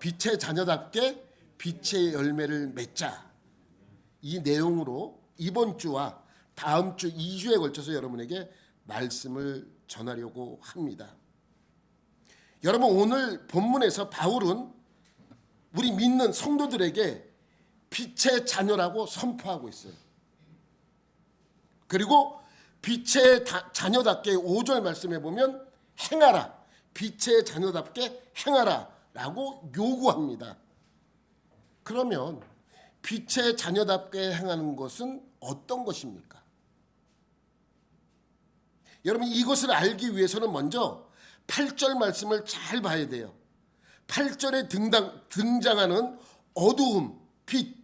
빛의 자녀답게 빛의 열매를 맺자. 이 내용으로 이번 주와 다음 주 2주에 걸쳐서 여러분에게 말씀을 전하려고 합니다. 여러분, 오늘 본문에서 바울은 우리 믿는 성도들에게 빛의 자녀라고 선포하고 있어요. 그리고 빛의 자녀답게 5절 말씀에 보면 행하라, 빛의 자녀답게 행하라 라고 요구합니다. 그러면 빛의 자녀답게 행하는 것은 어떤 것입니까? 여러분, 이것을 알기 위해서는 먼저 8절 말씀을 잘 봐야 돼요. 8절에 등장하는 어두움, 빛,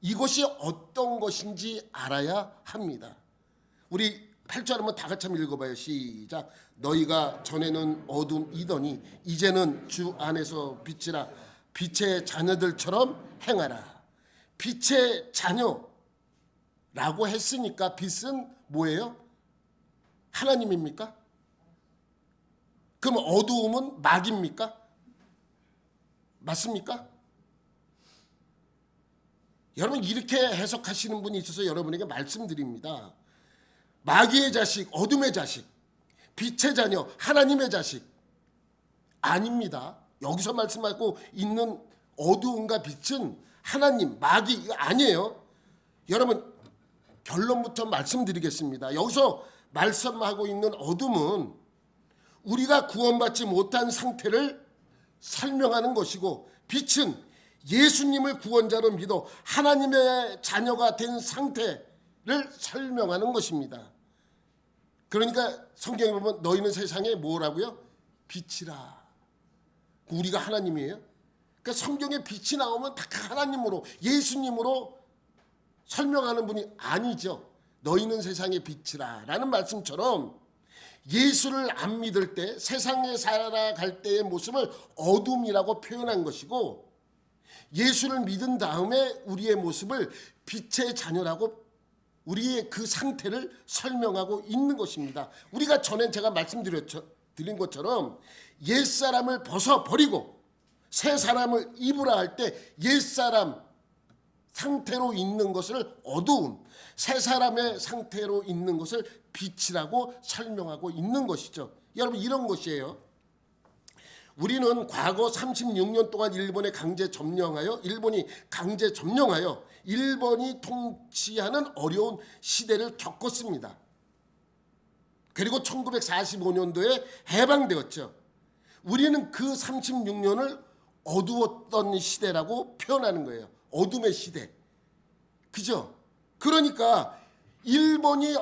이것이 어떤 것인지 알아야 합니다. 우리 8절 한번 다 같이 한번 읽어봐요. 시작. 너희가 전에는 어둠이더니 이제는 주 안에서 빛이라. 빛의 자녀들처럼 행하라. 빛의 자녀라고 했으니까 빛은 뭐예요? 하나님입니까? 그럼 어두움은 마귀입니까? 맞습니까? 여러분, 이렇게 해석하시는 분이 있어서 여러분에게 말씀드립니다. 마귀의 자식, 어둠의 자식, 빛의 자녀, 하나님의 자식 아닙니다. 여기서 말씀하고 있는 어두움과 빛은 하나님, 마귀 이거 아니에요. 여러분, 결론부터 말씀드리겠습니다. 여기서 말씀하고 있는 어둠은 우리가 구원받지 못한 상태를 설명하는 것이고, 빛은 예수님을 구원자로 믿어 하나님의 자녀가 된 상태를 설명하는 것입니다. 그러니까 성경에 보면 너희는 세상에 뭐라고요? 빛이라. 우리가 하나님이에요. 그러니까 성경에 빛이 나오면 다 하나님으로, 예수님으로 설명하는 분이 아니죠. 너희는 세상의 빛이라 라는 말씀처럼 예수를 안 믿을 때, 세상에 살아갈 때의 모습을 어둠이라고 표현한 것이고, 예수를 믿은 다음에 우리의 모습을 빛의 자녀라고 우리의 그 상태를 설명하고 있는 것입니다. 우리가 전에 제가 말씀드린 것처럼 옛사람을 벗어버리고 새 사람을 입으라 할 때 옛사람 상태로 있는 것을 어두움, 새 사람의 상태로 있는 것을 빛이라고 설명하고 있는 것이죠. 여러분, 이런 것이에요. 우리는 과거 36년 동안 일본이 강제 점령하여 일본이 통치하는 어려운 시대를 겪었습니다. 그리고 1945년도에 해방되었죠. 우리는 그 36년을 어두웠던 시대라고 표현하는 거예요. 어둠의 시대. 그죠? 그러니까 일본이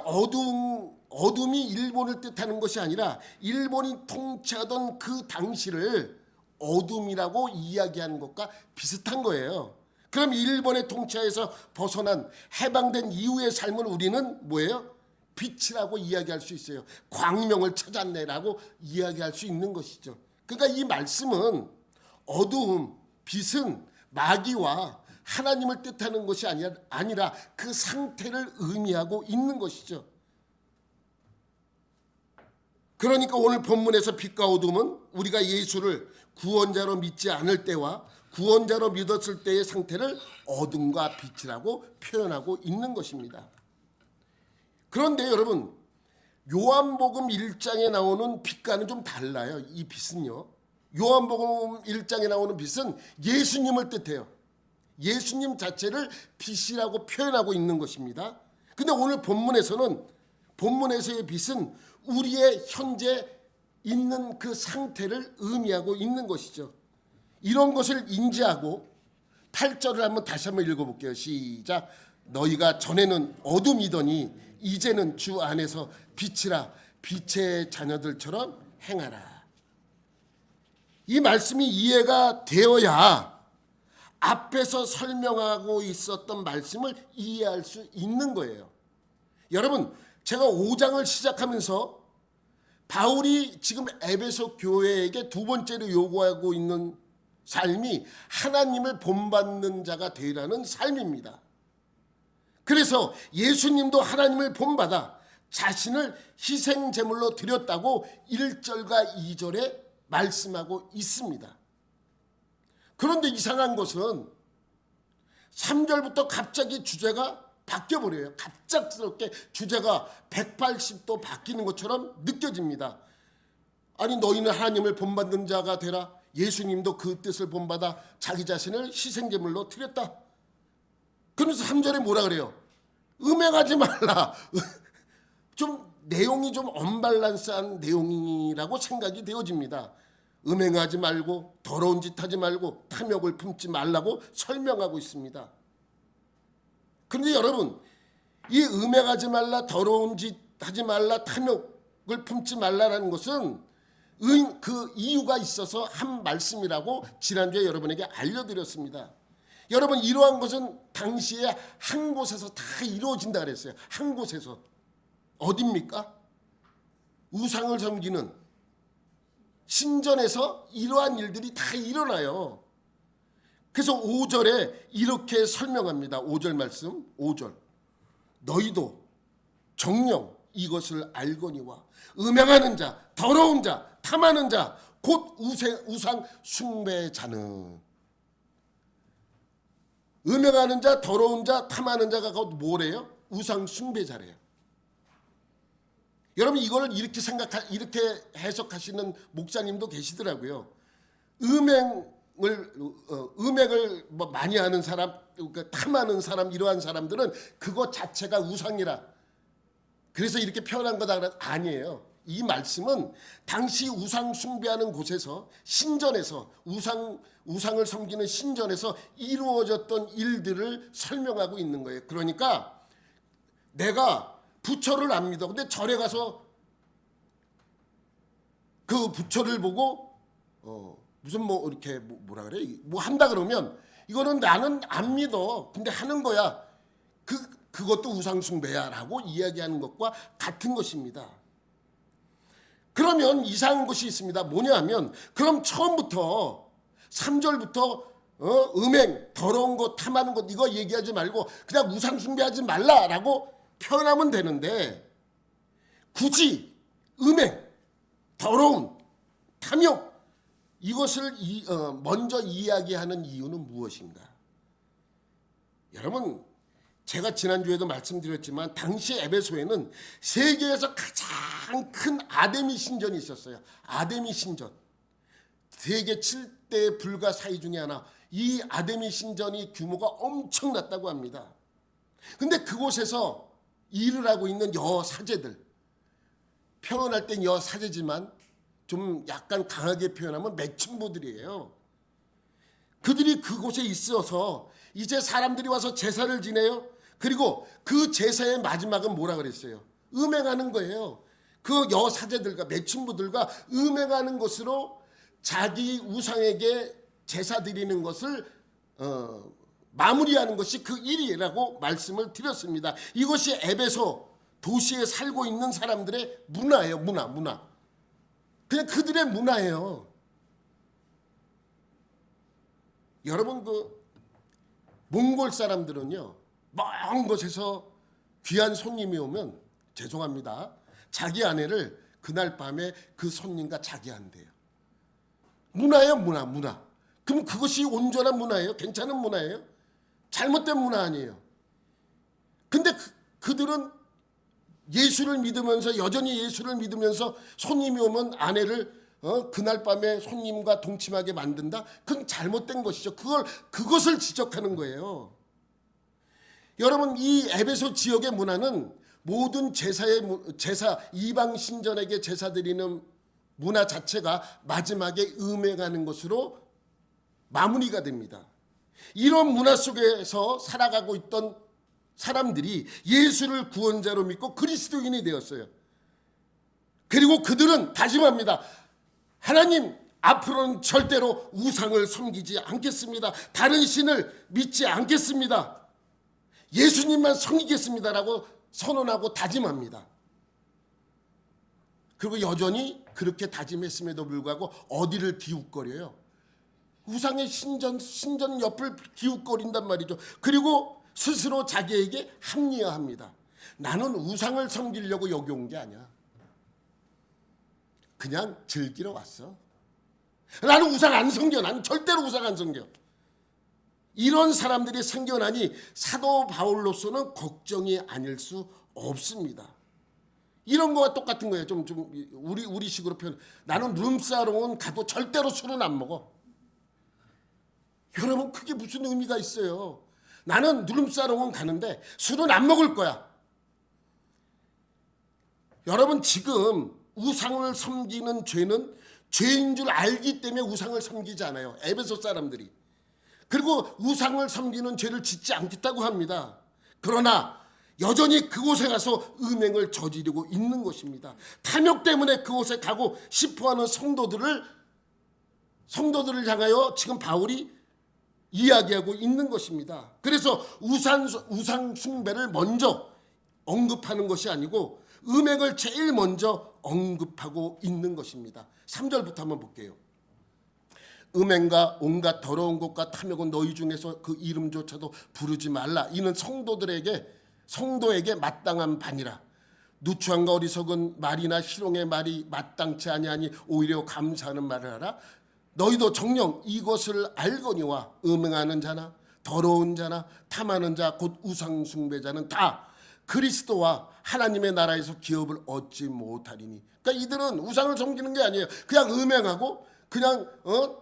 어둠이 일본을 뜻하는 것이 아니라 일본이 통치하던 그 당시를 어둠이라고 이야기하는 것과 비슷한 거예요. 그럼 일본의 통치하에서 벗어난 해방된 이후의 삶을 우리는 뭐예요? 빛이라고 이야기할 수 있어요. 광명을 찾았네라고 이야기할 수 있는 것이죠. 그러니까 이 말씀은 어두움, 빛은 마귀와 하나님을 뜻하는 것이 아니라 그 상태를 의미하고 있는 것이죠. 그러니까 오늘 본문에서 빛과 어둠은 우리가 예수를 구원자로 믿지 않을 때와 구원자로 믿었을 때의 상태를 어둠과 빛이라고 표현하고 있는 것입니다. 그런데 여러분, 요한복음 1장에 나오는 빛과는 좀 달라요. 이 빛은요. 요한복음 1장에 나오는 빛은 예수님을 뜻해요. 예수님 자체를 빛이라고 표현하고 있는 것입니다. 근데 오늘 본문에서의 빛은 우리의 현재 있는 그 상태를 의미하고 있는 것이죠. 이런 것을 인지하고 8절을 다시 한번 읽어볼게요. 시작. 너희가 전에는 어둠이더니 이제는 주 안에서 빛이라. 빛의 자녀들처럼 행하라. 이 말씀이 이해가 되어야 앞에서 설명하고 있었던 말씀을 이해할 수 있는 거예요. 여러분, 제가 5장을 시작하면서 바울이 지금 에베소 교회에게 두 번째로 요구하고 있는 삶이 하나님을 본받는 자가 되라는 삶입니다. 그래서 예수님도 하나님을 본받아 자신을 희생제물로 드렸다고 1절과 2절에 말씀하고 있습니다. 그런데 이상한 것은 3절부터 갑자기 주제가 바뀌어버려요. 갑작스럽게 주제가 180도 바뀌는 것처럼 느껴집니다. 아니 너희는 하나님을 본받는 자가 되라. 예수님도 그 뜻을 본받아 자기 자신을 희생제물로 드렸다. 그러면서 3절에 뭐라 그래요? 음행하지 말라. 좀 내용이 좀 언밸런스한 내용이라고 생각이 되어집니다. 음행하지 말고 더러운 짓 하지 말고 탐욕을 품지 말라고 설명하고 있습니다. 그런데 여러분, 이 음행하지 말라, 더러운 짓 하지 말라, 탐욕을 품지 말라라는 것은 그 이유가 있어서 한 말씀이라고 지난주에 여러분에게 알려드렸습니다. 여러분, 이러한 것은 당시에 한 곳에서 다 이루어진다 그랬어요. 한 곳에서. 어딥니까? 우상을 섬기는 신전에서 이러한 일들이 다 일어나요. 그래서 5절에 이렇게 설명합니다. 5절 말씀, 5절. 너희도 정녕 이것을 알거니와 음행하는 자, 더러운 자, 탐하는 자, 곧 우상 숭배자는. 음행하는 자, 더러운 자, 탐하는 자가 곧 뭐래요? 우상 숭배자래요. 여러분, 이거를 이렇게 해석하시는 목사님도 계시더라고요. 음행을 많이 하는 사람, 그러니까 탐하는 사람, 이러한 사람들은 그것 자체가 우상이라. 그래서 이렇게 표현한 거다. 아니에요. 이 말씀은 당시 우상 숭배하는 곳에서, 신전에서, 우상을 섬기는 신전에서 이루어졌던 일들을 설명하고 있는 거예요. 그러니까 내가 부처를 안 믿어. 근데 절에 가서 그 부처를 보고 무슨 뭐 이렇게 뭐라 그래? 뭐 한다 그러면 이거는 나는 안 믿어. 근데 하는 거야. 그것도 우상 숭배야라고 이야기하는 것과 같은 것입니다. 그러면 이상한 것이 있습니다. 뭐냐면 그럼 처음부터 3절부터 음행, 더러운 것, 탐하는 것 이거 얘기하지 말고 그냥 우상 숭배하지 말라라고 표현하면 되는데 굳이 음행, 더러움, 탐욕 이것을 먼저 이야기하는 이유는 무엇인가? 여러분, 제가 지난주에도 말씀드렸지만 당시 에베소에는 세계에서 가장 큰 아데미 신전이 있었어요. 아데미 신전. 세계 7대 불가 사의 중에 하나. 이 아데미 신전이 규모가 엄청났다고 합니다. 근데 그곳에서 일을 하고 있는 여사제들, 표현할 땐 여사제지만 좀 약간 강하게 표현하면 매춘부들이에요. 그들이 그곳에 있어서 이제 사람들이 와서 제사를 지내요. 그리고 그 제사의 마지막은 뭐라 그랬어요? 음행하는 거예요. 그 여사제들과 매춘부들과 음행하는 것으로 자기 우상에게 제사 드리는 것을 마무리하는 것이 그 일이라고 말씀을 드렸습니다. 이것이 에베소 도시에 살고 있는 사람들의 문화예요. 문화. 그냥 그들의 문화예요. 여러분, 그 몽골 사람들은요, 먼 곳에서 귀한 손님이 오면 죄송합니다. 자기 아내를 그날 밤에 그 손님과 자게 한대요. 문화예요, 문화. 그럼 그것이 온전한 문화예요? 괜찮은 문화예요? 잘못된 문화 아니에요. 근데 그들은 예수를 믿으면서, 여전히 예수를 믿으면서 손님이 오면 아내를 그날 밤에 손님과 동침하게 만든다? 그건 잘못된 것이죠. 그것을 지적하는 거예요. 여러분, 이 에베소 지역의 문화는 모든 제사, 이방 신전에게 제사 드리는 문화 자체가 마지막에 음행하는 것으로 마무리가 됩니다. 이런 문화 속에서 살아가고 있던 사람들이 예수를 구원자로 믿고 그리스도인이 되었어요. 그리고 그들은 다짐합니다. 하나님, 앞으로는 절대로 우상을 섬기지 않겠습니다. 다른 신을 믿지 않겠습니다. 예수님만 섬기겠습니다라고 선언하고 다짐합니다. 그리고 여전히 그렇게 다짐했음에도 불구하고 어디를 기웃거려요? 우상의 신전 옆을 기웃거린단 말이죠. 그리고 스스로 자기에게 합리화합니다. 나는 우상을 섬기려고 여기 온 게 아니야. 그냥 즐기러 왔어. 나는 우상 안 섬겨. 나는 절대로 우상 안 섬겨. 이런 사람들이 생겨나니 사도 바울로서는 걱정이 아닐 수 없습니다. 이런 거와 똑같은 거예요. 좀 우리식으로 표현. 나는 룸사롱은 가도 절대로 술은 안 먹어. 여러분, 그게 무슨 의미가 있어요? 나는 룸사롱은 가는데 술은 안 먹을 거야. 여러분, 지금 우상을 섬기는 죄는 죄인 줄 알기 때문에 우상을 섬기지 않아요. 에베소 사람들이. 그리고 우상을 섬기는 죄를 짓지 않겠다고 합니다. 그러나 여전히 그곳에 가서 음행을 저지르고 있는 것입니다. 탐욕 때문에 그곳에 가고 싶어하는 성도들을 향하여 지금 바울이 이야기하고 있는 것입니다. 그래서 우상 숭배를 먼저 언급하는 것이 아니고 음행을 제일 먼저 언급하고 있는 것입니다. 3절부터 한번 볼게요. 음행과 온갖 더러운 것과 탐욕은 너희 중에서 그 이름조차도 부르지 말라. 이는 성도에게 마땅한 바니라. 누추함과 어리석은 말이나 희롱의 말이 마땅치 아니하니 오히려 감사하는 말을 하라. 너희도 정녕 이것을 알거니와 음행하는 자나 더러운 자나 탐하는 자 곧 우상 숭배자는 다 그리스도와 하나님의 나라에서 기업을 얻지 못하리니. 그러니까 이들은 우상을 섬기는 게 아니에요. 그냥 음행하고 그냥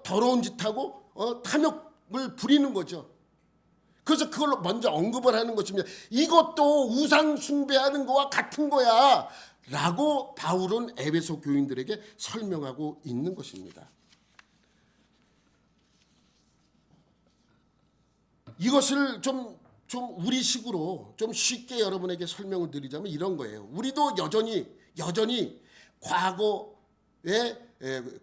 더러운 짓하고 탐욕을 부리는 거죠. 그래서 그걸로 먼저 언급을 하는 것입니다. 이것도 우상 숭배하는 거와 같은 거야 라고 바울은 에베소 교인들에게 설명하고 있는 것입니다. 이것을 좀 우리식으로 좀 쉽게 여러분에게 설명을 드리자면 이런 거예요. 우리도 여전히 과거의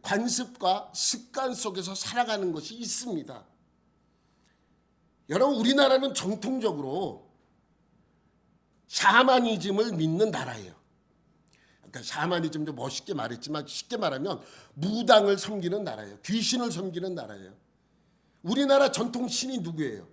관습과 습관 속에서 살아가는 것이 있습니다. 여러분, 우리나라는 정통적으로 샤머니즘을 믿는 나라예요. 그러니까 샤머니즘 좀 멋있게 말했지만 쉽게 말하면 무당을 섬기는 나라예요. 귀신을 섬기는 나라예요. 우리나라 전통 신이 누구예요?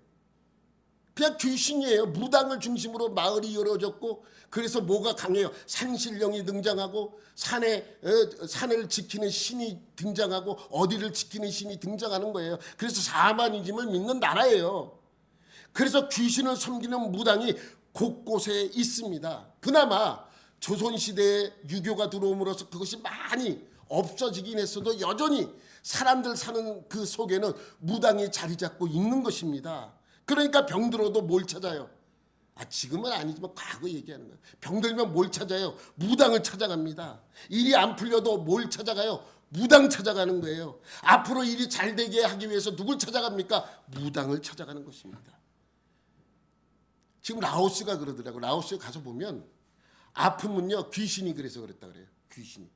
그냥 귀신이에요. 무당을 중심으로 마을이 이루어졌고, 그래서 뭐가 강해요? 산신령이 등장하고, 산을 지키는 신이 등장하고, 어디를 지키는 신이 등장하는 거예요. 그래서 샤머니즘을 믿는 나라예요. 그래서 귀신을 섬기는 무당이 곳곳에 있습니다. 그나마 조선시대에 유교가 들어옴으로써 그것이 많이 없어지긴 했어도 여전히 사람들 사는 그 속에는 무당이 자리 잡고 있는 것입니다. 그러니까 병들어도 뭘 찾아요? 지금은 아니지만 과거 얘기하는 거예요. 병들면 뭘 찾아요? 무당을 찾아갑니다. 일이 안 풀려도 뭘 찾아가요? 무당 찾아가는 거예요. 앞으로 일이 잘 되게 하기 위해서 누굴 찾아갑니까? 무당을 찾아가는 것입니다. 지금 라오스가 그러더라고요. 라오스에 가서 보면 아프면요 귀신이 그래서 그랬다 그래요. 귀신이.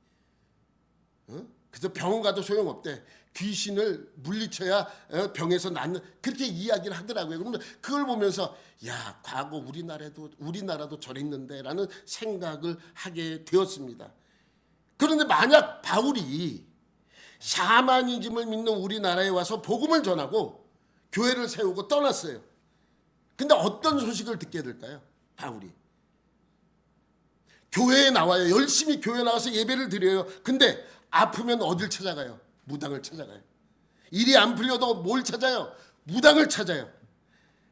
그래서 병원 가도 소용없대. 귀신을 물리쳐야 병에서 낫는, 그렇게 이야기를 하더라고요. 그러면 그걸 보면서 야, 과거 우리나라도 저랬는데 라는 생각을 하게 되었습니다. 그런데 만약 바울이 샤머니즘을 믿는 우리나라에 와서 복음을 전하고 교회를 세우고 떠났어요. 근데 어떤 소식을 듣게 될까요? 바울이 교회에 나와요. 열심히 교회에 나와서 예배를 드려요. 근데 아프면 어딜 찾아가요? 무당을 찾아가요. 일이 안 풀려도 뭘 찾아요? 무당을 찾아요.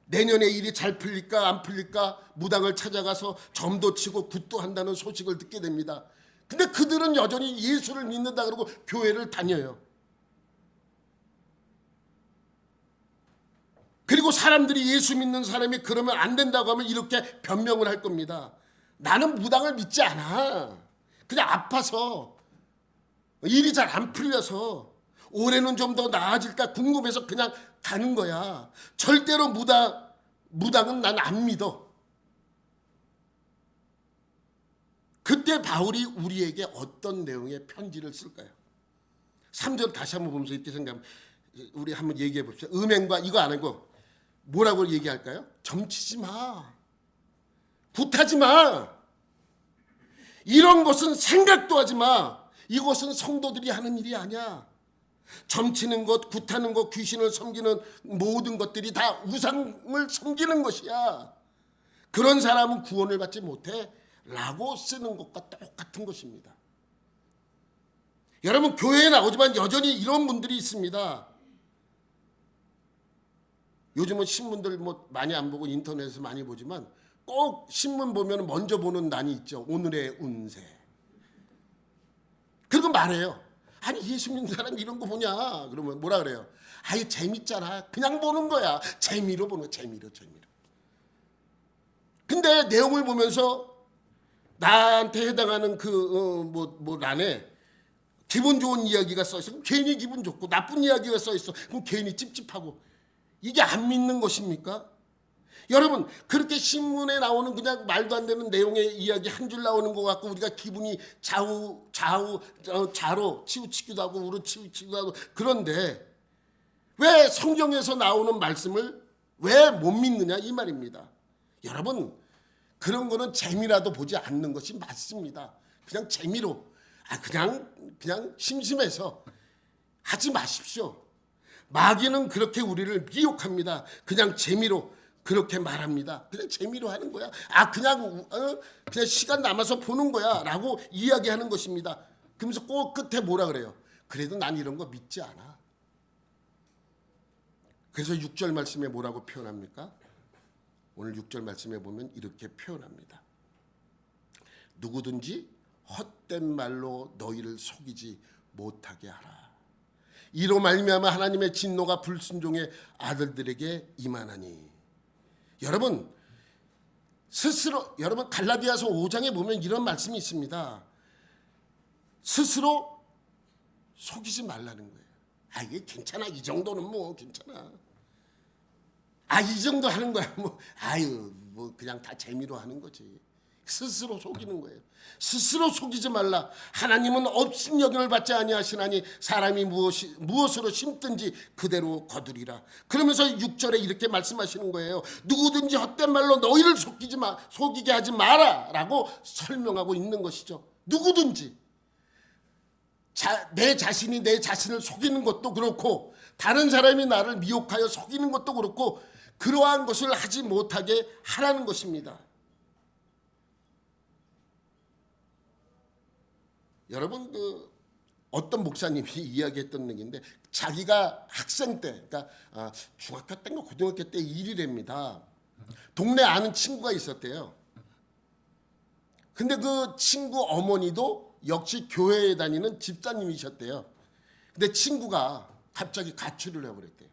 내년에 일이 잘 풀릴까 안 풀릴까 무당을 찾아가서 점도 치고 굿도 한다는 소식을 듣게 됩니다. 근데 그들은 여전히 예수를 믿는다 그러고 교회를 다녀요. 그리고 사람들이 예수 믿는 사람이 그러면 안 된다고 하면 이렇게 변명을 할 겁니다. 나는 무당을 믿지 않아. 그냥 아파서 일이 잘 안 풀려서 올해는 좀 더 나아질까 궁금해서 그냥 가는 거야. 절대로 무당은 난 안 믿어. 그때 바울이 우리에게 어떤 내용의 편지를 쓸까요? 3절 다시 한번 보면서 이렇게 생각하면 우리 한번 얘기해 봅시다. 음행과 이거 안 하고 뭐라고 얘기할까요? 점치지 마. 굿하지 마. 이런 것은 생각도 하지 마. 이것은 성도들이 하는 일이 아니야. 점치는 것, 굿하는 것, 귀신을 섬기는 모든 것들이 다 우상을 섬기는 것이야. 그런 사람은 구원을 받지 못해 라고 쓰는 것과 똑같은 것입니다. 여러분 교회에 나오지만 여전히 이런 분들이 있습니다. 요즘은 신문들 뭐 많이 안 보고 인터넷에서 많이 보지만 꼭 신문 보면 먼저 보는 난이 있죠. 오늘의 운세. 그리고 말해요. 아니 예수 믿는 사람 이런 거 보냐? 그러면 뭐라 그래요? 아이 재밌잖아. 그냥 보는 거야. 재미로 보는 거야. 재미로. 근데 내용을 보면서 나한테 해당하는 그 란에 기분 좋은 이야기가 써 있어. 그럼 괜히 기분 좋고 나쁜 이야기가 써 있어. 그럼 괜히 찝찝하고. 이게 안 믿는 것입니까? 여러분 그렇게 신문에 나오는 그냥 말도 안 되는 내용의 이야기 한 줄 나오는 것 같고 우리가 기분이 좌로 치우치기도 하고 우로 치우치기도 하고 그런데 왜 성경에서 나오는 말씀을 왜 못 믿느냐 이 말입니다. 여러분 그런 거는 재미라도 보지 않는 것이 맞습니다. 그냥 재미로 그냥 심심해서 하지 마십시오. 마귀는 그렇게 우리를 미혹합니다. 그냥 재미로 그렇게 말합니다. 그냥 재미로 하는 거야. 그냥 시간 남아서 보는 거야 라고 이야기하는 것입니다. 그러면서 꼭 끝에 뭐라 그래요? 그래도 난 이런 거 믿지 않아. 그래서 6절 말씀에 뭐라고 표현합니까? 오늘 6절 말씀에 보면 이렇게 표현합니다. 누구든지 헛된 말로 너희를 속이지 못하게 하라. 이로 말미암아 하나님의 진노가 불순종의 아들들에게 임하나니. 여러분 스스로 여러분 갈라디아서 5장에 보면 이런 말씀이 있습니다. 스스로 속이지 말라는 거예요. 이게 괜찮아. 이 정도는 뭐 괜찮아. 이 정도 하는 거야. 뭐 그냥 다 재미로 하는 거지. 스스로 속이는 거예요. 스스로 속이지 말라. 하나님은 업신여김을 받지 아니하시나니 사람이 무엇으로 심든지 그대로 거두리라. 그러면서 6절에 이렇게 말씀하시는 거예요. 누구든지 헛된 말로 너희를 속이게 하지 마라 라고 설명하고 있는 것이죠. 누구든지 내 자신이 내 자신을 속이는 것도 그렇고 다른 사람이 나를 미혹하여 속이는 것도 그렇고 그러한 것을 하지 못하게 하라는 것입니다. 여러분 어떤 목사님이 이야기했던 얘기인데 자기가 학생 때 그러니까 중학교 때인가 고등학교 때 일이랍니다. 동네 아는 친구가 있었대요. 근데 그 친구 어머니도 역시 교회에 다니는 집사님이셨대요. 근데 친구가 갑자기 가출을 해버렸대요.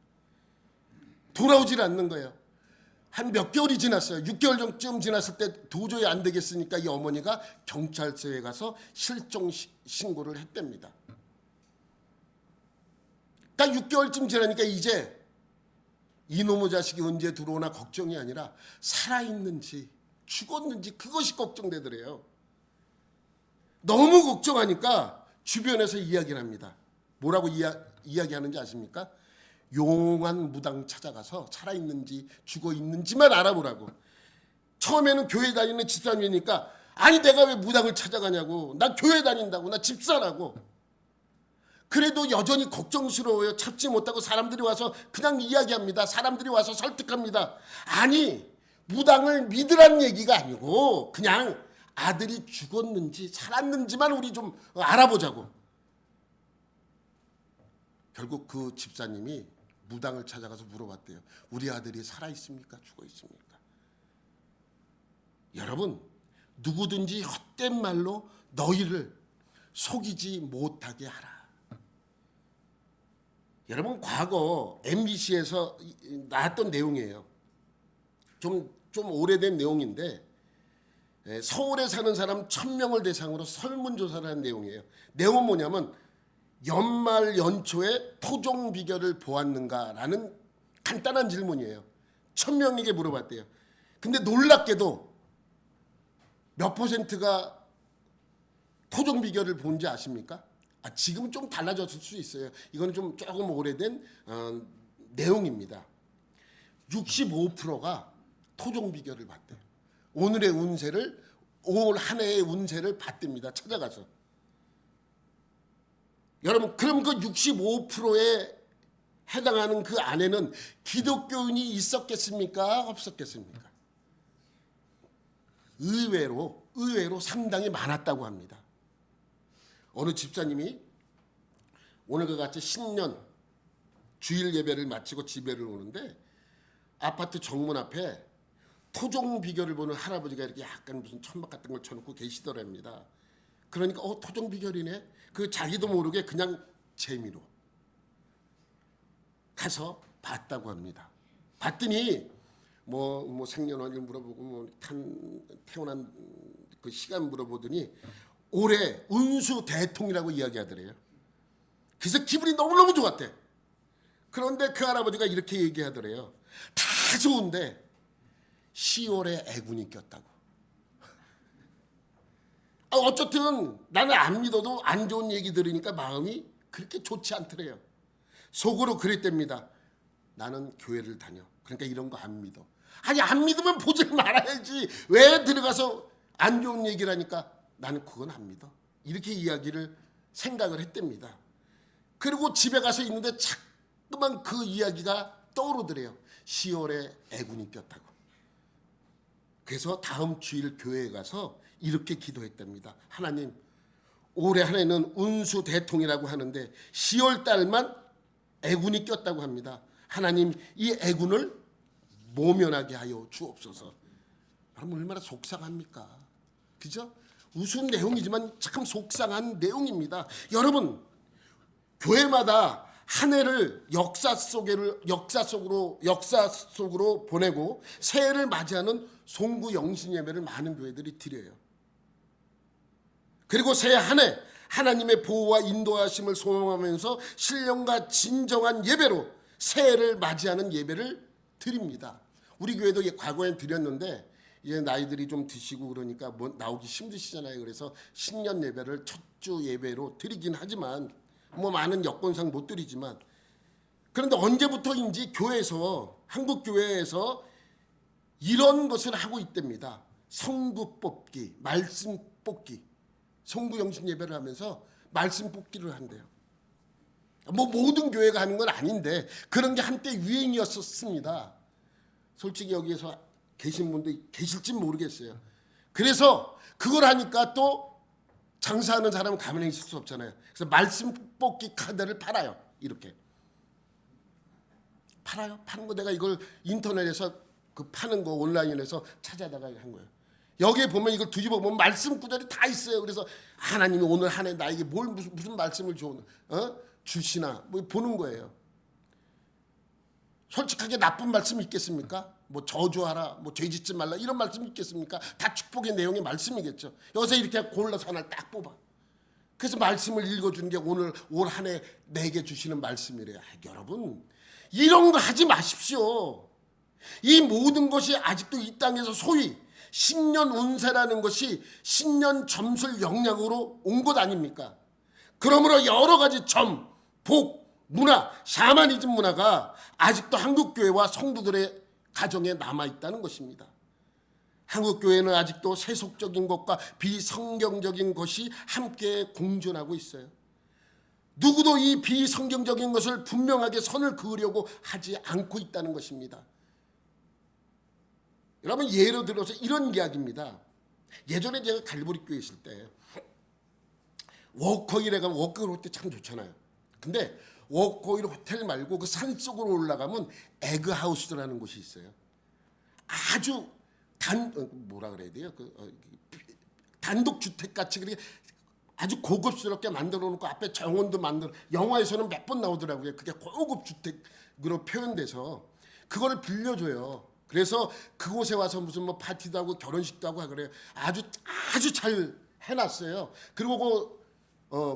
돌아오질 않는 거예요. 한 몇 개월이 지났어요. 6개월 정도쯤 지났을 때 도저히 안 되겠으니까 이 어머니가 경찰서에 가서 실종 신고를 했답니다. 딱 6개월쯤 지나니까 이제 이놈의 자식이 언제 들어오나 걱정이 아니라 살아있는지 죽었는지 그것이 걱정되더래요. 너무 걱정하니까 주변에서 이야기를 합니다. 뭐라고 이야기하는지 아십니까? 용한 무당 찾아가서 살아있는지 죽어있는지만 알아보라고. 처음에는 교회 다니는 집사님이니까 내가 왜 무당을 찾아가냐고. 나 교회 다닌다고. 나 집사라고. 그래도 여전히 걱정스러워요. 참지 못하고 사람들이 와서 그냥 이야기합니다. 사람들이 와서 설득합니다. 무당을 믿으라는 얘기가 아니고 그냥 아들이 죽었는지 살았는지만 우리 좀 알아보자고. 결국 그 집사님이 무당을 찾아가서 물어봤대요. 우리 아들이 살아있습니까? 죽어있습니까? 여러분 누구든지 헛된 말로 너희를 속이지 못하게 하라. 여러분 과거 MBC에서 나왔던 내용이에요. 좀 오래된 내용인데 서울에 사는 사람 1000명을 대상으로 설문조사를 한 내용이에요. 내용은 뭐냐면 연말 연초에 토종 비결을 보았는가라는 간단한 질문이에요. 1000명에게 물어봤대요. 근데 놀랍게도 몇 퍼센트가 토종 비결을 본지 아십니까? 지금은 좀 달라졌을 수 있어요. 이건 조금 오래된 내용입니다. 65%가 토종 비결을 봤대요. 오늘의 운세를 올 한 해의 운세를 봤답니다. 찾아가서. 여러분 그럼 그 65%에 해당하는 그 안에는 기독교인이 있었겠습니까? 없었겠습니까? 의외로 상당히 많았다고 합니다. 어느 집사님이 오늘과 같이 신년 주일 예배를 마치고 집에를 오는데 아파트 정문 앞에 토종 비결을 보는 할아버지가 이렇게 약간 무슨 천막 같은 걸 쳐놓고 계시더랍니다. 그러니까 토종 비결이네. 그 자기도 모르게 그냥 재미로 가서 봤다고 합니다. 봤더니 뭐 생년월일 물어보고 뭐 태어난 그 시간 물어보더니 올해 운수 대통이라고 이야기하더래요. 그래서 기분이 너무너무 좋았대. 그런데 그 할아버지가 이렇게 얘기하더래요. 다 좋은데 10월에 애군이 꼈다고. 어쨌든 나는 안 믿어도 안 좋은 얘기 들으니까 마음이 그렇게 좋지 않더래요. 속으로 그랬답니다. 나는 교회를 다녀. 그러니까 이런 거 안 믿어. 아니 안 믿으면 보지 말아야지. 왜 들어가서 안 좋은 얘기를 하니까 나는 그건 안 믿어. 이렇게 이야기를 생각을 했답니다. 그리고 집에 가서 있는데 자꾸만 그 이야기가 떠오르더래요. 10월에 애군이 꼈다고. 그래서 다음 주일 교회에 가서 이렇게 기도했답니다. 하나님, 올해 한 해는 운수 대통이라고 하는데 10월 달만 애군이 꼈다고 합니다. 하나님, 이 애군을 모면하게 하여 주옵소서. 여러분 얼마나 속상합니까? 그죠? 우스운 내용이지만 참 속상한 내용입니다. 여러분, 교회마다 한 해를 역사 속으로 보내고 새해를 맞이하는 송구 영신 예배를 많은 교회들이 드려요. 그리고 새해 한 해 하나님의 보호와 인도하심을 소망하면서 신령과 진정한 예배로 새해를 맞이하는 예배를 드립니다. 우리 교회도 과거엔 드렸는데 이제 나이들이 좀 드시고 그러니까 뭐 나오기 힘드시잖아요. 그래서 신년 예배를 첫 주 예배로 드리긴 하지만 뭐 많은 여건상 못 드리지만, 그런데 언제부터인지 교회에서, 한국 교회에서 이런 것을 하고 있답니다. 성구 뽑기, 말씀 뽑기. 송구 영신 예배를 하면서 말씀 뽑기를 한대요. 뭐 모든 교회가 하는 건 아닌데 그런 게 한때 유행이었었습니다. 솔직히 여기에서 계신 분도 계실지 모르겠어요. 그래서 그걸 하니까 또 장사하는 사람은 가만히 있을 수 없잖아요. 그래서 말씀 뽑기 카드를 팔아요. 이렇게 팔아요. 파는 거 내가 이걸 인터넷에서 그 파는 거 온라인에서 찾아다가 한 거예요. 여기에 보면 이걸 뒤집어 보면 말씀 구절이 다 있어요. 그래서 하나님이 오늘 한 해 나에게 무슨 말씀을 주시나 뭐 보는 거예요. 솔직하게 나쁜 말씀이 있겠습니까? 뭐 저주하라, 뭐 죄짓지 말라 이런 말씀이 있겠습니까? 다 축복의 내용의 말씀이겠죠. 여기서 이렇게 골라서 하나를 딱 뽑아. 그래서 말씀을 읽어주는 게 오늘 올 한 해 내게 주시는 말씀이래요. 여러분 이런 거 하지 마십시오. 이 모든 것이 아직도 이 땅에서 소위 신년 운세라는 것이 신년 점술 영향으로 온 것 아닙니까? 그러므로 여러 가지 점, 복, 문화, 샤머니즘 문화가 아직도 한국교회와 성도들의 가정에 남아있다는 것입니다. 한국교회는 아직도 세속적인 것과 비성경적인 것이 함께 공존하고 있어요. 누구도 이 비성경적인 것을 분명하게 선을 그으려고 하지 않고 있다는 것입니다. 여러분 예를 들어서 이런 이야기입니다. 예전에 제가 갈보리 교회 있을 때 워커힐에 가면 워커힐 호텔 참 좋잖아요. 근데 워커힐 호텔 말고 그 산속으로 올라가면 에그하우스라는 곳이 있어요. 아주 뭐라 그래야 돼요? 단독 주택 같이 그렇게 아주 고급스럽게 만들어 놓고 앞에 정원도 만들어, 영화에서는 몇 번 나오더라고요. 그게 고급 주택으로 표현돼서 그거를 빌려줘요. 그래서 그곳에 와서 무슨 뭐 파티도 하고 결혼식도 하고 그래요. 아주 잘 해놨어요. 그리고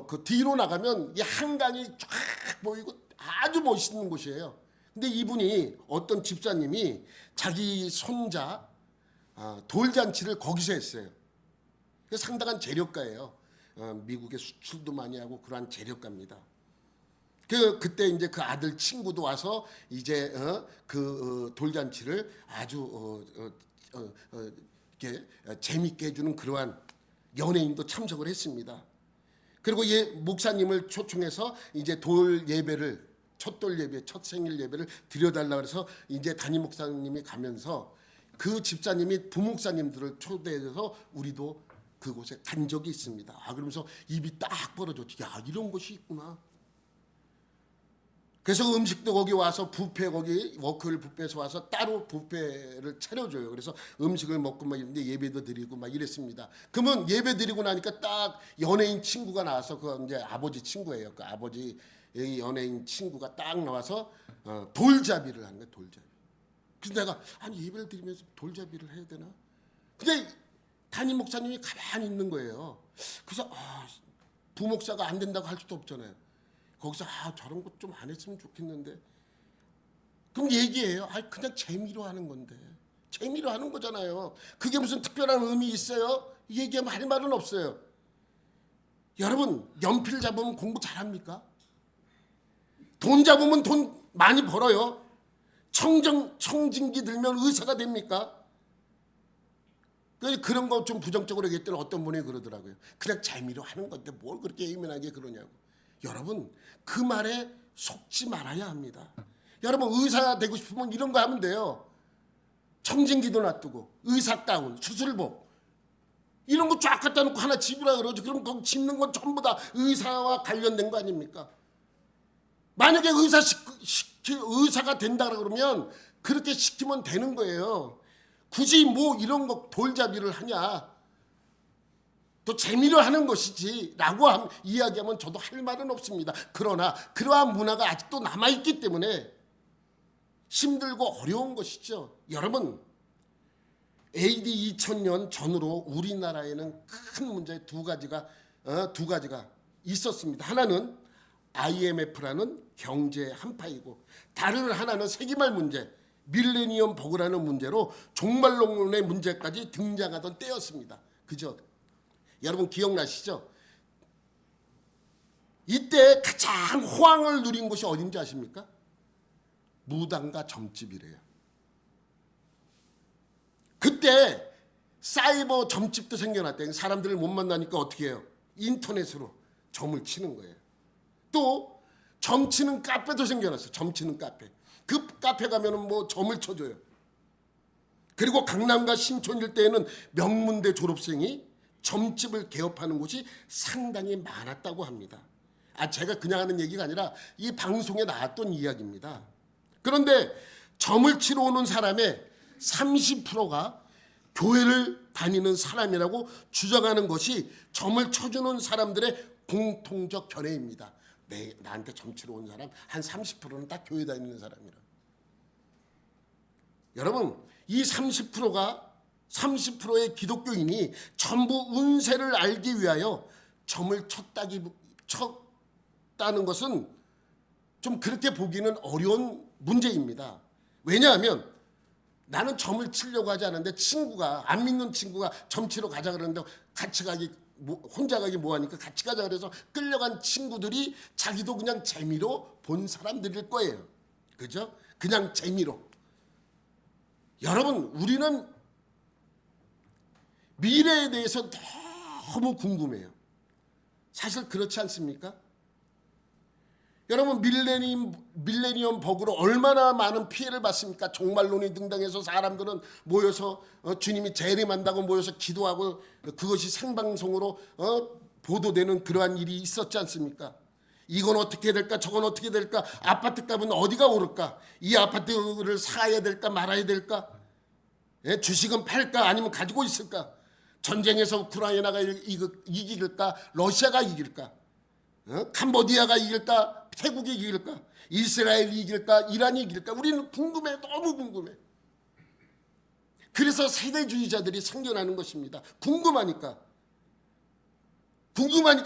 그 뒤로 나가면 이 한강이 쫙 보이고 아주 멋있는 곳이에요. 근데 이분이 어떤 집사님이 자기 손자 돌잔치를 거기서 했어요. 상당한 재력가예요. 미국에 수출도 많이 하고 그러한 재력가입니다. 그때 이제 그 아들 친구도 와서 이제 돌잔치를 아주 이렇게 재밌게 해주는 그러한 연예인도 참석을 했습니다. 그리고 목사님을 초청해서 이제 첫 생일 예배를 드려달라 그래서 이제 담임 목사님이 가면서 그 집사님이 부목사님들을 초대해서 우리도 그곳에 간 적이 있습니다. 그러면서 입이 딱 벌어졌지. 야, 이런 곳이 있구나. 그래서 음식도 거기 와서 뷔페 거기 워크힐 뷔페에서 와서 따로 뷔페를 차려줘요. 그래서 음식을 먹고 막 이런데 예배도 드리고 막 이랬습니다. 그러면 예배 드리고 나니까 딱 연예인 친구가 나와서 그 이제 아버지 친구예요. 그 아버지 연예인 친구가 딱 나와서 돌잡이를 하는 거야. 돌잡이. 그래서 내가 아니 예배를 드리면서 돌잡이를 해야 되나? 근데 담임 목사님이 가만히 있는 거예요. 그래서 부목사가 안 된다고 할 수도 없잖아요. 거기서 저런 것 좀 안 했으면 좋겠는데. 그럼 얘기해요. 그냥 재미로 하는 건데. 재미로 하는 거잖아요. 그게 무슨 특별한 의미 있어요? 얘기하면 할 말은 없어요. 여러분 연필 잡으면 공부 잘합니까? 돈 잡으면 돈 많이 벌어요. 청진기 들면 의사가 됩니까? 그런 거 좀 부정적으로 얘기했더니 어떤 분이 그러더라고요. 그냥 재미로 하는 건데 뭘 그렇게 예민하게 그러냐고. 여러분 그 말에 속지 말아야 합니다. 여러분 의사 되고 싶으면 이런 거 하면 돼요. 청진기도 놔두고 의사 가운, 수술복 이런 거 쫙 갖다 놓고 하나 집으라 그러죠. 그럼 거기 집는 건 전부 다 의사와 관련된 거 아닙니까? 만약에 의사가 된다 그러면 그렇게 시키면 되는 거예요. 굳이 뭐 이런 거 돌잡이를 하냐. 또 재미로 하는 것이지 라고 이야기하면 저도 할 말은 없습니다. 그러나 그러한 문화가 아직도 남아있기 때문에 힘들고 어려운 것이죠. 여러분 AD 2000년 전으로 우리나라에는 큰 문제 두 가지가 있었습니다. 하나는 IMF라는 경제 한파이고 다른 하나는 세기말 문제 밀레니엄 버그라는 문제로 종말론의 문제까지 등장하던 때였습니다. 그죠? 여러분 기억나시죠? 이때 가장 호황을 누린 곳이 어딘지 아십니까? 무당과 점집이래요. 그때 사이버 점집도 생겨났대요. 사람들을 못 만나니까 어떻게 해요? 인터넷으로 점을 치는 거예요. 또 점치는 카페도 생겨났어요. 점치는 카페. 그 카페 가면은 뭐 점을 쳐줘요. 그리고 강남과 신촌 일대에는 명문대 졸업생이 점집을 개업하는 곳이 상당히 많았다고 합니다. 제가 그냥 하는 얘기가 아니라 이 방송에 나왔던 이야기입니다. 그런데 점을 치러 오는 사람의 30%가 교회를 다니는 사람이라고 주장하는 것이 점을 쳐주는 사람들의 공통적 견해입니다. 나한테 점 치러 온 사람 한 30%는 다 교회 다니는 사람이라. 여러분 이 30%의 기독교인이 전부 운세를 알기 위하여 점을 쳤다는 것은 좀 그렇게 보기는 어려운 문제입니다. 왜냐하면 나는 점을 치려고 하지 않는데 안 믿는 친구가 점 치러 가자 그러는데 같이 가기 혼자 가기 뭐하니까 같이 가자 그래서 끌려간 친구들이 자기도 그냥 재미로 본 사람들일 거예요. 그죠? 그냥 재미로. 여러분 우리는 미래에 대해서 너무 궁금해요. 사실 그렇지 않습니까? 여러분 밀레니엄 버그로 얼마나 많은 피해를 받습니까? 종말론이 등장해서 사람들은 모여서 주님이 재림한다고 모여서 기도하고 그것이 생방송으로 보도되는 그러한 일이 있었지 않습니까? 이건 어떻게 될까? 저건 어떻게 될까? 아파트 값은 어디가 오를까? 이 아파트를 사야 될까 말아야 될까? 주식은 팔까 아니면 가지고 있을까? 전쟁에서 우크라이나가 이길까? 러시아가 이길까? 캄보디아가 이길까? 태국이 이길까? 이스라엘이 이길까? 이란이 이길까? 우리는 궁금해. 너무 궁금해. 그래서 세대주의자들이 생겨나는 것입니다. 궁금하니까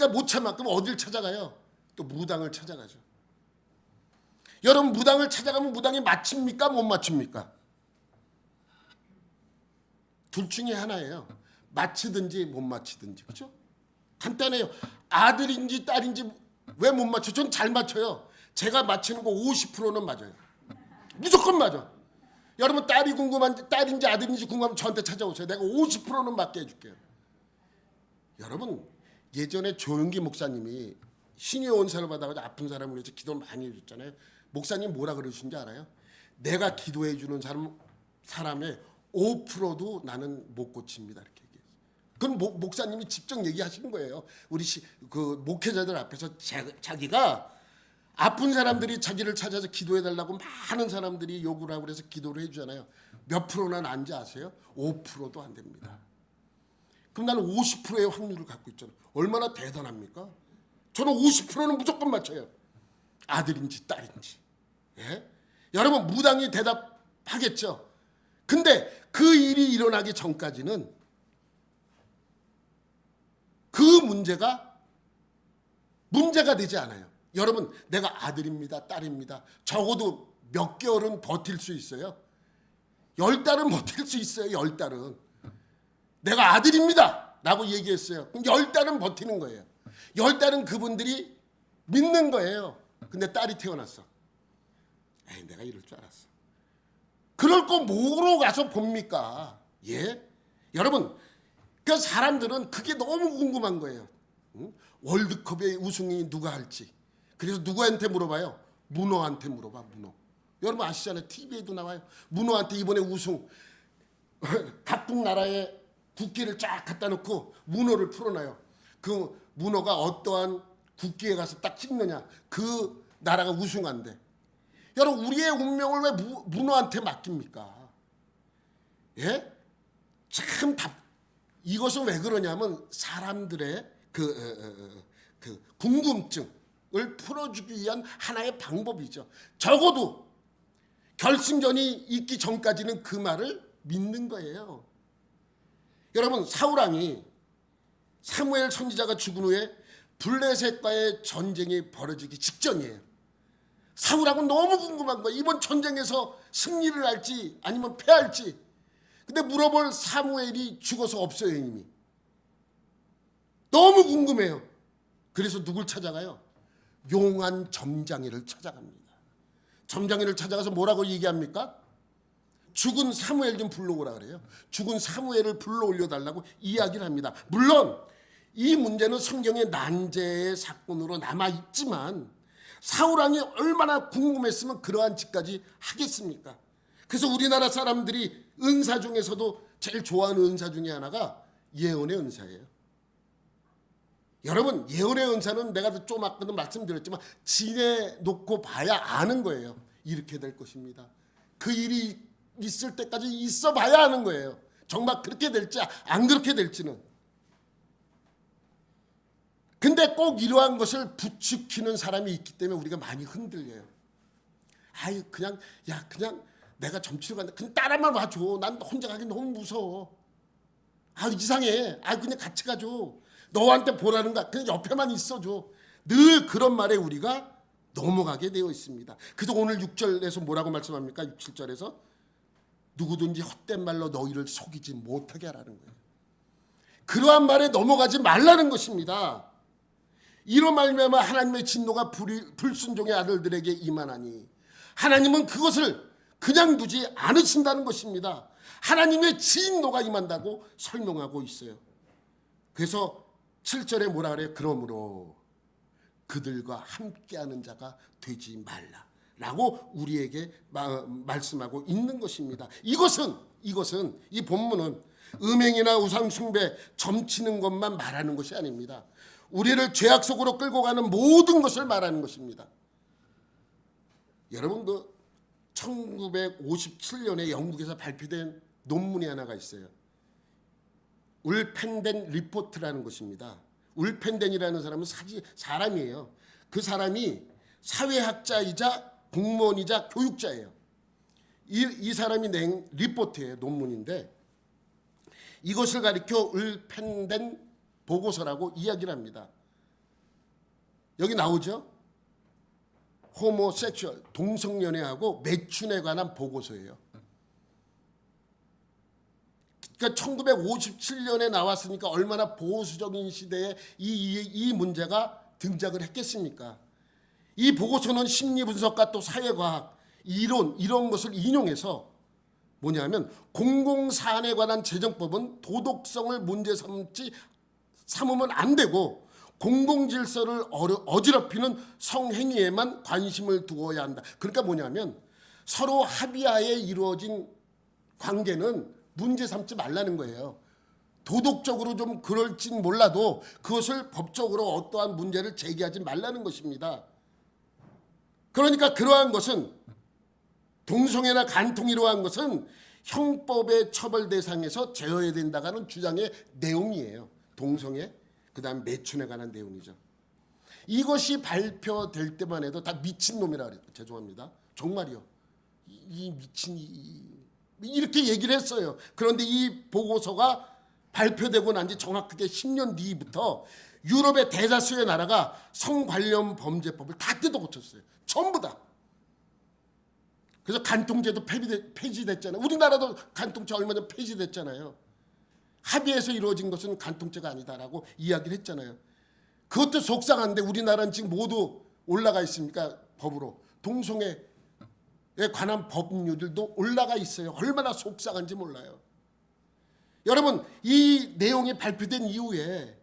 못 참아. 그럼 어딜 찾아가요? 또 무당을 찾아가죠. 여러분 무당을 찾아가면 무당이 맞춥니까? 못 맞춥니까? 둘 중에 하나예요. 맞히든지 못 맞히든지. 그렇죠? 간단해요. 아들인지 딸인지 왜 못 맞춰? 전 잘 맞춰요. 제가 맞히는 거 50%는 맞아요. 무조건 맞아. 여러분 딸인지 아들인지 궁금하면 저한테 찾아오세요. 내가 50%는 맞게 해줄게요. 여러분 예전에 조용기 목사님이 신의 원사를 받아가지고 아픈 사람을 위해서 기도를 많이 해줬잖아요. 목사님 뭐라 그러신지 알아요? 내가 기도해 주는 사람의 5%도 나는 못 고칩니다. 이렇게 얘기했어요. 그건 목사님이 직접 얘기하시는 거예요. 우리 그 목회자들 앞에서 자기가 아픈 사람들이 자기를 찾아서 기도해달라고 많은 사람들이 요구를 하고 그래서 기도를 해주잖아요. 몇 프로나 난지 아세요? 5%도 안 됩니다. 그럼 나는 50%의 확률을 갖고 있잖아요. 얼마나 대단합니까? 저는 50%는 무조건 맞춰요. 아들인지 딸인지. 예? 여러분 무당이 대답하겠죠. 근데 그 일이 일어나기 전까지는 그 문제가 되지 않아요. 여러분 내가 아들입니다, 딸입니다. 적어도 몇 개월은 버틸 수 있어요. 10달은 버틸 수 있어요. 10달은. 내가 아들입니다 라고 얘기했어요. 그럼 10달은 버티는 거예요. 10달은 그분들이 믿는 거예요. 근데 딸이 태어났어. 에이, 내가 이럴 줄 알았어. 그럴 거 뭐로 가서 봅니까? 예? 여러분 그 사람들은 그게 너무 궁금한 거예요. 응? 월드컵의 우승이 누가 할지. 그래서 누구한테 물어봐요? 문어한테 물어봐. 문어. 여러분 아시잖아요. TV에도 나와요. 문어한테 이번에 우승. 각국 나라의 국기를 쫙 갖다 놓고 문어를 풀어놔요. 그 문어가 어떠한 국기에 가서 딱 찍느냐. 그 나라가 우승한대. 여러분 우리의 운명을 왜 문어한테 맡깁니까? 예? 참 이것은 왜 그러냐면 사람들의 그 궁금증을 풀어주기 위한 하나의 방법이죠. 적어도 결승전이 있기 전까지는 그 말을 믿는 거예요. 여러분 사울왕이 사무엘 선지자가 죽은 후에 블레셋과의 전쟁이 벌어지기 직전이에요. 사울왕은 너무 궁금한 거예요. 이번 전쟁에서 승리를 할지 아니면 패할지. 근데 물어볼 사무엘이 죽어서 없어요. 이미. 너무 궁금해요. 그래서 누굴 찾아가요? 용한 점장이를 찾아갑니다. 점장이를 찾아가서 뭐라고 얘기합니까? 죽은 사무엘 좀 불러오라 그래요. 죽은 사무엘을 불러올려달라고 이야기를 합니다. 물론 이 문제는 성경의 난제의 사건으로 남아있지만 사울왕이 얼마나 궁금했으면 그러한 짓까지 하겠습니까? 그래서 우리나라 사람들이 은사 중에서도 제일 좋아하는 은사 중에 하나가 예언의 은사예요. 여러분 예언의 은사는 내가 좀 아까도 말씀드렸지만 지내놓고 봐야 아는 거예요. 이렇게 될 것입니다. 그 일이 있을 때까지 있어 봐야 아는 거예요. 정말 그렇게 될지 안 그렇게 될지는. 근데 꼭 이러한 것을 부추기는 사람이 있기 때문에 우리가 많이 흔들려요. 아이 그냥 내가 점치러 간다. 그냥 따라만 와줘. 난 혼자 가기 너무 무서워. 아 이상해. 아 그냥 같이 가줘. 너한테 보라는 거야. 그냥 옆에만 있어줘. 늘 그런 말에 우리가 넘어가게 되어 있습니다. 그래서 오늘 6절에서 뭐라고 말씀합니까? 6, 7절에서 누구든지 헛된 말로 너희를 속이지 못하게 하라는 거예요. 그러한 말에 넘어가지 말라는 것입니다. 이로 말미암아 하나님의 진노가 불순종의 아들들에게 임하나니 하나님은 그것을 그냥 두지 않으신다는 것입니다. 하나님의 진노가 임한다고 설명하고 있어요. 그래서 7절에 뭐라 그래요? 그러므로 그들과 함께하는 자가 되지 말라라고 우리에게 말씀하고 있는 것입니다. 이것은 이 본문은 음행이나 우상 숭배, 점치는 것만 말하는 것이 아닙니다. 우리를 죄악 속으로 끌고 가는 모든 것을 말하는 것입니다. 여러분 그 1957년에 영국에서 발표된 논문이 하나가 있어요. 울펜덴 리포트라는 것입니다. 울펜덴이라는 사람은 사람이에요. 그 사람이 사회학자이자 공무원이자 교육자예요. 이 사람이 낸 리포트예요. 논문인데 이것을 가리켜 울펜덴 보고서라고 이야기를 합니다. 여기 나오죠? 호모섹슈얼, 동성연애하고 매춘에 관한 보고서예요. 그러니까 1957년에 나왔으니까 얼마나 보수적인 시대에 이 문제가 등장을 했겠습니까? 이 보고서는 심리분석과 또 사회과학, 이론 이런 것을 인용해서 뭐냐면 공공사안에 관한 재정법은 도덕성을 문제 삼으면 안 되고 공공질서를 어지럽히는 성행위에만 관심을 두어야 한다. 그러니까 뭐냐면 서로 합의하에 이루어진 관계는 문제 삼지 말라는 거예요. 도덕적으로 좀 그럴진 몰라도 그것을 법적으로 어떠한 문제를 제기하지 말라는 것입니다. 그러니까 그러한 것은, 동성애나 간통 이러한 것은 형법의 처벌 대상에서 제어해야 된다는 주장의 내용이에요. 동성애, 그 다음 매춘에 관한 내용이죠. 이것이 발표될 때만 해도 다 미친놈이라 그래요. 죄송합니다. 정말이요. 이 미친 이렇게 얘기를 했어요. 그런데 이 보고서가 발표되고 난 지 정확하게 10년 뒤부터 유럽의 대다수의 나라가 성 관련 범죄법을 다 뜯어 고쳤어요. 전부 다. 그래서 간통죄도 폐지됐잖아요. 우리나라도 간통죄 얼마 전 폐지됐잖아요. 합의해서 이루어진 것은 간통죄가 아니다라고 이야기를 했잖아요. 그것도 속상한데 우리나라는 지금 모두 올라가 있습니까? 법으로. 동성애에 관한 법률들도 올라가 있어요. 얼마나 속상한지 몰라요. 여러분, 이 내용이 발표된 이후에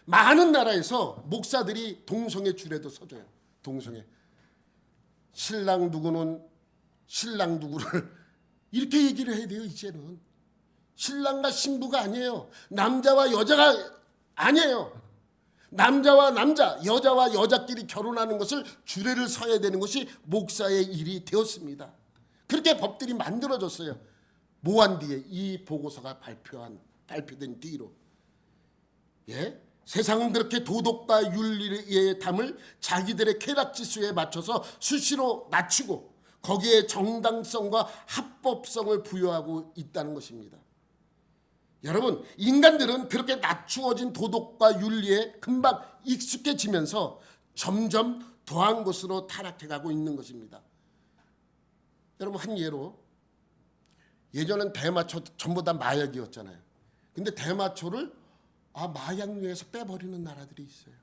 많은 나라에서 목사들이 동성애 주례도 서줘요. 동성애. 신랑 누구는 신랑 누구를 이렇게 얘기를 해야 돼요. 이제는 신랑과 신부가 아니에요. 남자와 여자가 아니에요. 남자와 남자, 여자와 여자끼리 결혼하는 것을 주례를 서야 되는 것이 목사의 일이 되었습니다. 그렇게 법들이 만들어졌어요. 모한 뒤에, 이 보고서가 발표된 뒤로. 예? 세상은 그렇게 도덕과 윤리의 담을 자기들의 쾌락지수에 맞춰서 수시로 낮추고 거기에 정당성과 합법성을 부여하고 있다는 것입니다. 여러분, 인간들은 그렇게 낮추어진 도덕과 윤리에 금방 익숙해지면서 점점 더한 것으로 타락해가고 있는 것입니다. 여러분, 한 예로, 예전엔 대마초 전부 다 마약이었잖아요. 근데 대마초를 마약류에서 빼버리는 나라들이 있어요.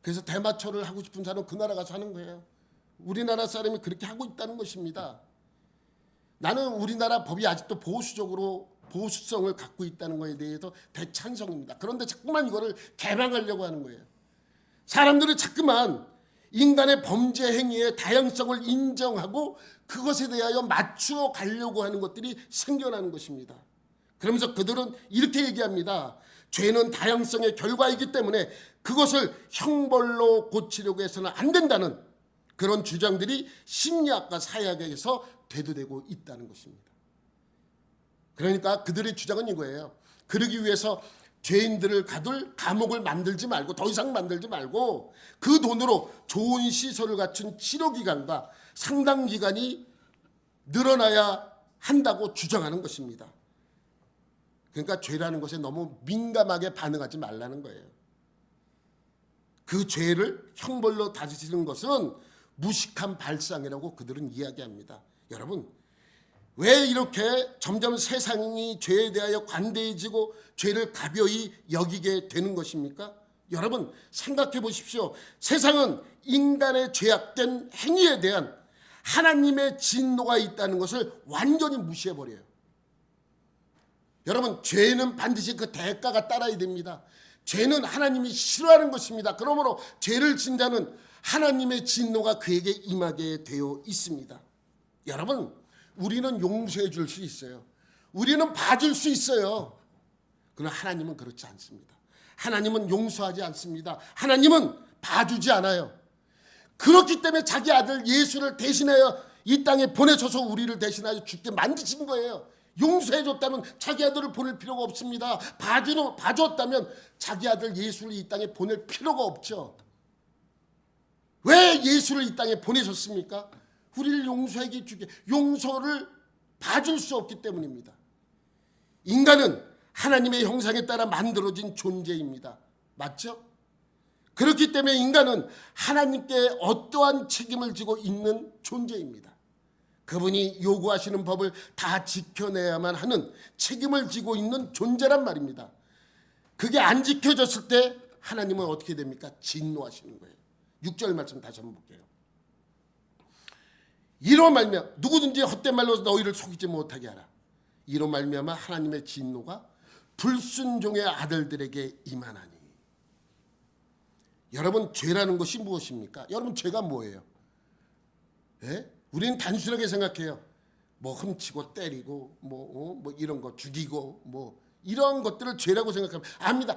그래서 대마초를 하고 싶은 사람은 그 나라 가서 하는 거예요. 우리나라 사람이 그렇게 하고 있다는 것입니다. 나는 우리나라 법이 아직도 보수성을 갖고 있다는 것에 대해서 대찬성입니다. 그런데 자꾸만 이거를 개방하려고 하는 거예요. 사람들은 자꾸만 인간의 범죄 행위의 다양성을 인정하고 그것에 대하여 맞추어 가려고 하는 것들이 생겨나는 것입니다. 그러면서 그들은 이렇게 얘기합니다. 죄는 다양성의 결과이기 때문에 그것을 형벌로 고치려고 해서는 안 된다는 그런 주장들이 심리학과 사회학에서 대두되고 있다는 것입니다. 그러니까 그들의 주장은 이거예요. 그러기 위해서 죄인들을 가둘 감옥을 만들지 말고, 더 이상 만들지 말고 그 돈으로 좋은 시설을 갖춘 치료기관과 상담기관이 늘어나야 한다고 주장하는 것입니다. 그러니까 죄라는 것에 너무 민감하게 반응하지 말라는 거예요. 그 죄를 형벌로 다스리는 것은 무식한 발상이라고 그들은 이야기합니다. 여러분, 왜 이렇게 점점 세상이 죄에 대하여 관대해지고 죄를 가벼이 여기게 되는 것입니까? 여러분, 생각해 보십시오. 세상은 인간의 죄악된 행위에 대한 하나님의 진노가 있다는 것을 완전히 무시해버려요. 여러분, 죄는 반드시 그 대가가 따라야 됩니다. 죄는 하나님이 싫어하는 것입니다. 그러므로 죄를 진 자는 하나님의 진노가 그에게 임하게 되어 있습니다. 여러분, 우리는 용서해 줄 수 있어요. 우리는 봐줄 수 있어요. 그러나 하나님은 그렇지 않습니다. 하나님은 용서하지 않습니다. 하나님은 봐주지 않아요. 그렇기 때문에 자기 아들 예수를 대신하여 이 땅에 보내셔서 우리를 대신하여 죽게 만드신 거예요. 용서해 줬다면 자기 아들을 보낼 필요가 없습니다. 봐줬다면 자기 아들 예수를 이 땅에 보낼 필요가 없죠. 왜 예수를 이 땅에 보내셨습니까? 우리를 용서하게 주게, 용서를 봐줄 수 없기 때문입니다. 인간은 하나님의 형상에 따라 만들어진 존재입니다. 맞죠? 그렇기 때문에 인간은 하나님께 어떠한 책임을 지고 있는 존재입니다. 그분이 요구하시는 법을 다 지켜내야만 하는 책임을 지고 있는 존재란 말입니다. 그게 안 지켜졌을 때 하나님은 어떻게 됩니까? 진노하시는 거예요. 6절 말씀 다시 한번 볼게요. 이로 말미암아 누구든지 헛된 말로 너희를 속이지 못하게 하라. 이로 말미암아 하나님의 진노가 불순종의 아들들에게 임하나니. 여러분, 죄라는 것이 무엇입니까? 여러분, 죄가 뭐예요? 예? 우리는 단순하게 생각해요. 뭐 훔치고 때리고 뭐 이런 거 죽이고 뭐 이런 것들을 죄라고 생각합니다. 압니다.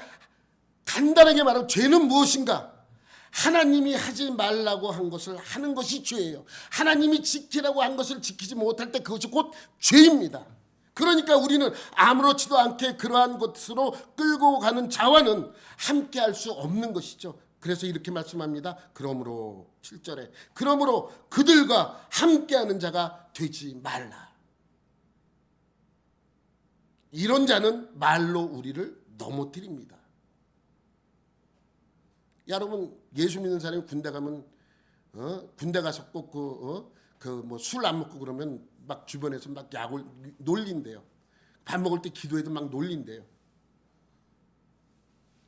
간단하게 말하면 죄는 무엇인가? 하나님이 하지 말라고 한 것을 하는 것이 죄예요. 하나님이 지키라고 한 것을 지키지 못할 때 그것이 곧 죄입니다. 그러니까 우리는 아무렇지도 않게 그러한 것으로 끌고 가는 자와는 함께 할 수 없는 것이죠. 그래서 이렇게 말씀합니다. 그러므로 7절에 그러므로 그들과 함께하는 자가 되지 말라. 이런 자는 말로 우리를 넘어뜨립니다. 여러분 예수 믿는 사람이 군대 가면 군대 가서 꼭 뭐 술 안 먹고 그러면 막 주변에서 막 약을 놀린대요. 밥 먹을 때 기도해도 막 놀린대요.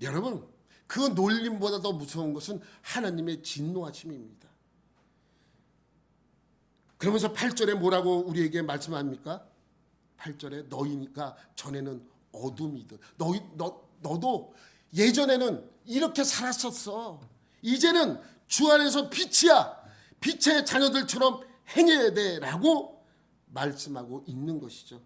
여러분 그 놀림보다 더 무서운 것은 하나님의 진노하심입니다. 그러면서 8절에 뭐라고 우리에게 말씀합니까? 8절에 너희니까 전에는 어둠이든 너도 예전에는 이렇게 살았었어. 이제는 주 안에서 빛이야. 빛의 자녀들처럼 행해야 돼라고 말씀하고 있는 것이죠.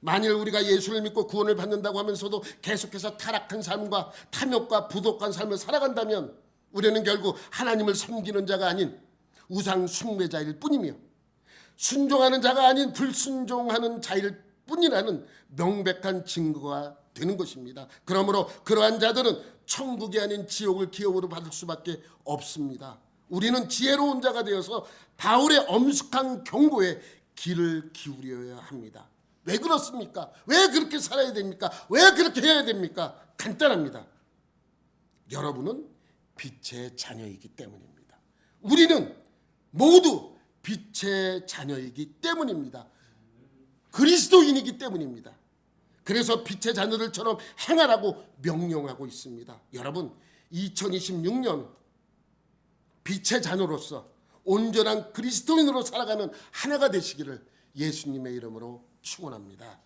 만일 우리가 예수를 믿고 구원을 받는다고 하면서도 계속해서 타락한 삶과 탐욕과 부독한 삶을 살아간다면 우리는 결국 하나님을 섬기는 자가 아닌 우상 숭배자일 뿐이며 순종하는 자가 아닌 불순종하는 자일 뿐이라는 명백한 증거가 되는 것입니다. 그러므로 그러한 자들은 천국이 아닌 지옥을 기업으로 받을 수밖에 없습니다. 우리는 지혜로운 자가 되어서 바울의 엄숙한 경고에 귀를 기울여야 합니다. 왜 그렇습니까? 왜 그렇게 살아야 됩니까? 왜 그렇게 해야 됩니까? 간단합니다. 여러분은 빛의 자녀이기 때문입니다. 우리는 모두 빛의 자녀이기 때문입니다. 그리스도인이기 때문입니다. 그래서 빛의 자녀들처럼 행하라고 명령하고 있습니다. 여러분 2026년 빛의 자녀로서 온전한 그리스도인으로 살아가는 하나가 되시기를 예수님의 이름으로 축원합니다.